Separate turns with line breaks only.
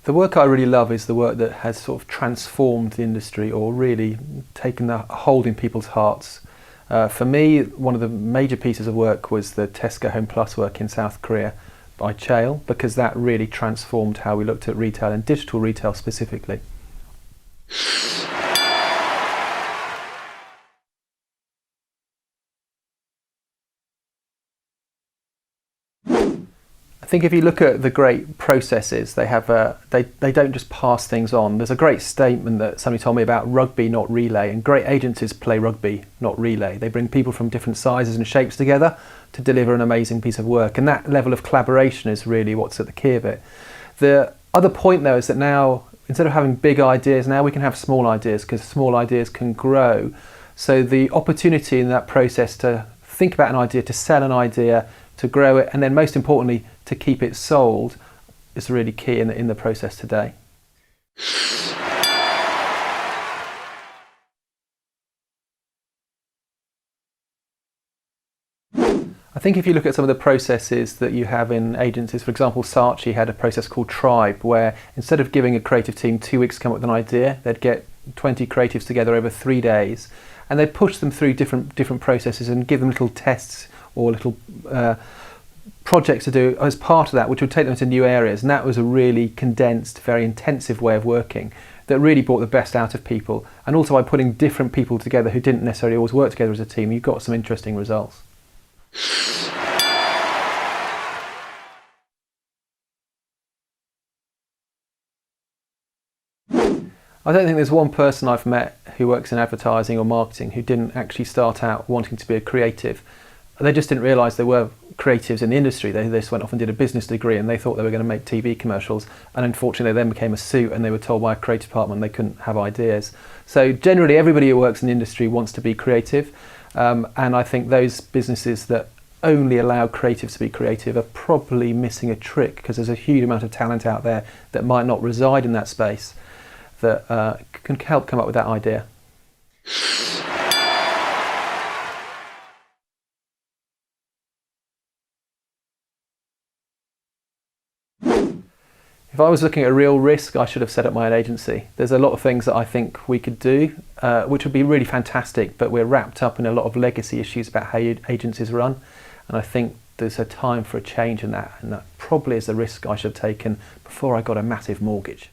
The work I really love is the work that has sort of transformed the industry or really taken a hold in people's hearts. For me, one of the major pieces of work was the Tesco Home Plus work in South Korea by Cheil, because that really transformed how we looked at retail and digital retail specifically. I think if you look at the great processes, they have they don't just pass things on. There's a great statement that somebody told me about rugby, not relay, and great agencies play rugby, not relay. They bring people from different sizes and shapes together to deliver an amazing piece of work, and that level of collaboration is really what's at the key of it. The other point though is that now, instead of having big ideas, now we can have small ideas, because small ideas can grow. So the opportunity in that process to think about an idea, to sell an idea, to grow it, and then most importantly to keep it sold is really key in the process today. I think if you look at some of the processes that you have in agencies, for example, Saatchi had a process called Tribe, where instead of giving a creative team 2 weeks to come up with an idea, they'd get 20 creatives together over 3 days, and they'd push them through different processes and give them little tests or little projects to do as part of that, which would take them into new areas. And that was a really condensed, very intensive way of working that really brought the best out of people. And also by putting different people together who didn't necessarily always work together as a team, you got some interesting results. I don't think there's one person I've met who works in advertising or marketing who didn't actually start out wanting to be a creative. They just didn't realise there were creatives in the industry. They just went off and did a business degree and they thought they were going to make TV commercials, and unfortunately they then became a suit and they were told by a creative department they couldn't have ideas. So generally everybody who works in the industry wants to be creative, and I think those businesses that only allow creatives to be creative are probably missing a trick, because there's a huge amount of talent out there that might not reside in that space that can help come up with that idea. If I was looking at a real risk, I should have set up my own agency. There's a lot of things that I think we could do, which would be really fantastic, but we're wrapped up in a lot of legacy issues about how agencies run. And I think there's a time for a change in that, and that probably is the risk I should have taken before I got a massive mortgage.